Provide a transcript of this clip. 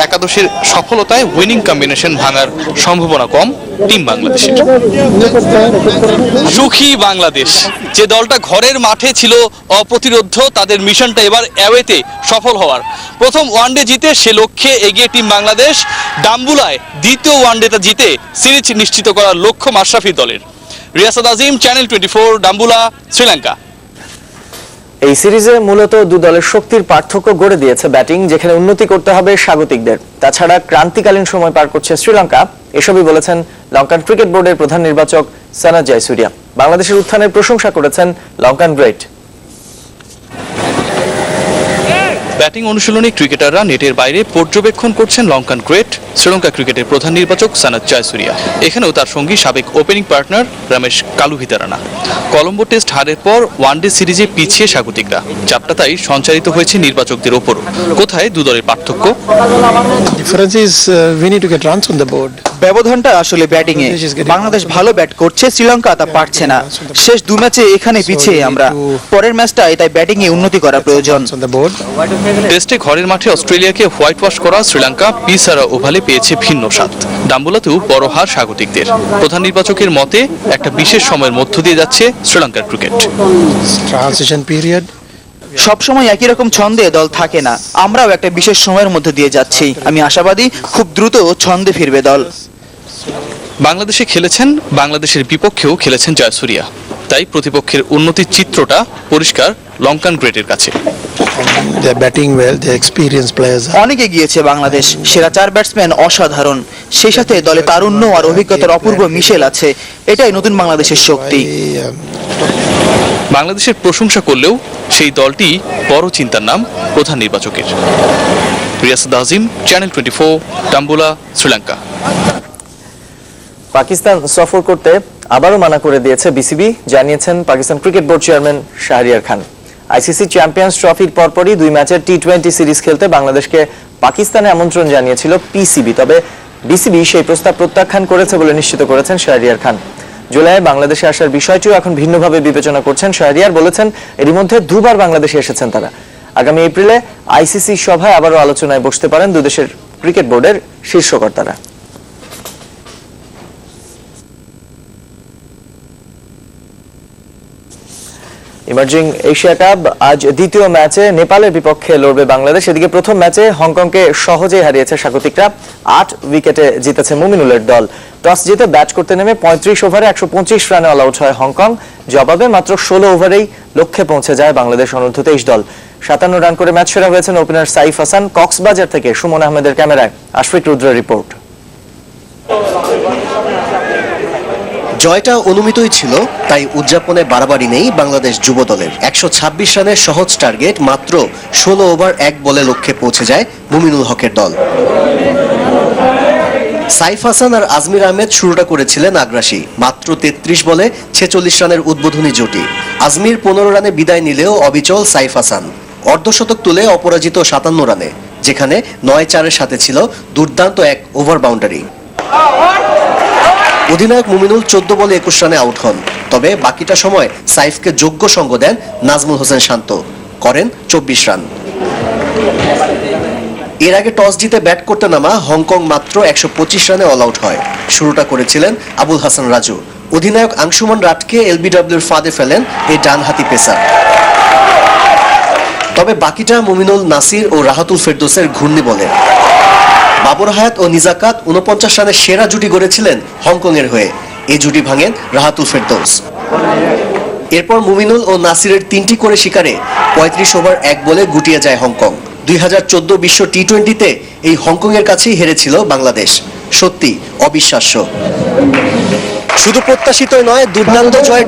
একাদশের সফলতায় winning combination ভাঙার সম্ভাবনা কম টিম বাংলাদেশের। সুখী বাংলাদেশ, যে দলটা ঘরের মাঠে ছিল অপ্রতিরোধ্য, তাদের মিশনটা এবার অ্যাওয়েতে সফল হওয়ার। প্রথম ওয়ানডে জিতে সে লক্ষ্যে এগিয়ে টিম বাংলাদেশ। ডাম্বুলায় দ্বিতীয় ওয়ানডেটা জিতে সিরিজ নিশ্চিত করার লক্ষ্য মাশরাফি দলের। রিয়াসাদ আজিম, চ্যানেল 24, ডাম্বুলা, শ্রীলঙ্কা। এই সিরিজে মূলত দু দলের শক্তির পার্থক্য গড়ে দিয়েছে ব্যাটিং, যেখানে উন্নতি করতে হবে স্বাগতিকদের। তাছাড়া ক্রান্তিকালীন সময় পার করছে শ্রীলঙ্কা, এসবই বলেছেন লঙ্কান ক্রিকেট বোর্ডের প্রধান নির্বাচক সানাত জয়সুরিয়া। বাংলাদেশের উত্থানের প্রশংসা করেছেন লঙ্কান গ্রেট। ব্যাটিং অনুশীলনে ক্রিকেটাররা নেটের বাইরে পর্যবেক্ষণ করছেন লঙ্কান গ্রেট শ্রীলঙ্কা ক্রিকেটের প্রধান নির্বাচক সানাত জয়সুরিয়া। এখানেও তার সঙ্গী সাবেক opening partner Romesh Kaluwitharana. Colombo test হারের পর ওয়ানডে সিরিজে পিছিয়ে স্বাগতিকরা, চাপটা তাই সঞ্চারিত হয়েছে নির্বাচকদের ওপরও। কোথায় দু দলের পার্থক্য? ব্যবধানটা আসলে ব্যাটিং এ। বাংলাদেশ ভালো ব্যাট করছে, শ্রীলঙ্কা তা পারছে না। শেষ দু ম্যাচে এখানে পিছিয়ে আমরা। পরের ম্যাচটা তাই ব্যাটিং এ উন্নতি করা প্রয়োজন। টেস্টে ঘরের মাঠে অস্ট্রেলিয়াকে হোয়াইট ওয়াশ করা শ্রীলঙ্কা পিসারা ওভালে পেয়েছে ভিন্ন স্বাদ। ডাম্বুলাতেও বড় হার স্বাগতিকদের। প্রধান নির্বাচকের মতে একটা বিশেষ সময়ের মধ্য দিয়ে যাচ্ছে শ্রীলঙ্কার ক্রিকেট। সবসময় একই রকম ছন্দে দল থাকে না, আমরাও একটা বিশেষ সময়ের মধ্যে দিয়ে যাচ্ছি। আমি আশাবাদী খুব দ্রুত ছন্দে ফিরবে দল। বাংলাদেশে খেলেছেন, বাংলাদেশের বিপক্ষেও খেলেছেন জয়সুরিয়া, তাই প্রতিপক্ষের উন্নতির চিত্রটা পরিষ্কার লঙ্কান গ্রেটের কাছে। অনেকে গিয়েছে বাংলাদেশ, সেরা 4 ব্যাটসম্যান অসাধারণ, সেই সাথে দলে তারুণ্য আর অভিজ্ঞতার অপূর্ব মিশেল আছে। এটাই নতুন বাংলাদেশের শক্তি। বাংলাদেশের প্রশংসা করলেও সেই দলটি বড় চিন্তার নাম প্রধান নির্বাচকের। রিয়াসাদ আজিম, চ্যানেল 24, ডাম্বুলা, শ্রীলঙ্কা। পাকিস্তান সফর করতে আবারও মানা করে দিয়েছে বিসিবি, জানিয়েছেন Pakistan cricket board chairman Shahriar Khan. ICC champions ট্রফির পরপরই 2 ম্যাচের টি-20 সিরিজ খেলতে বাংলাদেশকে পাকিস্তানে আমন্ত্রণ জানিয়েছিল পিসিবি, তবে বিসিবি সেই প্রস্তাব প্রত্যাখ্যান করেছে বলে নিশ্চিত করেছেন শাহরিয়ার খান। জুলাইয়ে বাংলাদেশে আসার বিষয়টিও এখন ভিন্নভাবে বিবেচনা করছেন শাহরিয়ার। বলেছেন এরই মধ্যে 2 বার বাংলাদেশে এসেছেন তারা। আগামী এপ্রিলে আইসিসি সভায় আবারও আলোচনায় বসতে পারেন দুদেশের ক্রিকেট বোর্ডের শীর্ষকর্তারা। ইমার্জিং এশিয়া কাপ আজ দ্বিতীয় ম্যাচে নেপালের বিপক্ষে লড়বে বাংলাদেশ। এদিকে প্রথম ম্যাচে হংকংকে সহজেই হারিয়েছে স্বাগতিকরা। 8 উইকেটে জিতেছে মুমিনুলের দল। টস জিতে ব্যাট করতে নেমে 35 ওভারে 125 রানে অল আউট হয় হংকং। জবাবে মাত্র 16 ওভারেই লক্ষ্যে পৌঁছে যায় বাংলাদেশ অনূর্ধ্ব 23 দল। 57 রান করে ম্যাচ সেরা হয়েছেন ওপেনার সাইফ হাসান। কক্সবাজার থেকে সুমন আহমেদের ক্যামেরায় আশফিক রুদ্রের রিপোর্ট। জয়টা অনুমিতই ছিল, তাই উদযাপনে বাড়াবাড়ি নেই বাংলাদেশ যুব দলের। 126 রানের সহজ টার্গেট, মাত্র 16 ওভার 1 বলে লক্ষ্যে পৌঁছে যায় মুমিনুল হকের দল। সাইফ হাসান আর আজমির আহমেদ শুরুটা করেছিলেন আগ্রাসী। মাত্র 33 বলে 46 রানের উদ্বোধনী জুটি। আজমির 15 রানে বিদায় নিলেও অবিচল সাইফ হাসান। অর্ধশতক তুলে অপরাজিত 57 রানে, যেখানে 9-4-এর সাথে ছিল দুর্দান্ত এক ওভার বাউন্ডারি। অধিনায়ক মুমিনুল 14 বলে 21 রানে আউট হন, তবে বাকিটা সময় সাইফকে যোগ্য সঙ্গ দেন নাজমুল হোসেন শান্ত, করেন 24 রান। এর আগে টস জিতে ব্যাট করতে নামা হংকং মাত্র 125 রানে অল আউট হয়। শুরুটা করেছিলেন আবুল হাসান রাজু। অধিনায়ক আংশুমান রাটকে এলবিডব্লিউর ফাঁদে ফেলেন এই ডানহাতি পেসার। তবে বাকিটা মুমিনুল, নাসির ও রাহাতুল ফেরদৌসের ঘূর্ণি বলে। বাবর হায়াত ও নিজাকাত 49 রানের সেরা জুটি গড়েছিলেন হংকং এর হয়ে। এই জুটি ভাঙেন রাহাতুল ফেরদৌস। এরপর মুমিনুল ও নাসিরের 3টি করে শিকারে 35 ওভার 1 বলে গুটিয়ে যায় হংকং। 2014 বিশ্ব টি-20তে এই হংকং এর কাছেই হেরেছিল বাংলাদেশ। সত্যি অবিশ্বাস্য। শুধু প্রত্যাশিতই নয়, দুর্দান্ত জয়।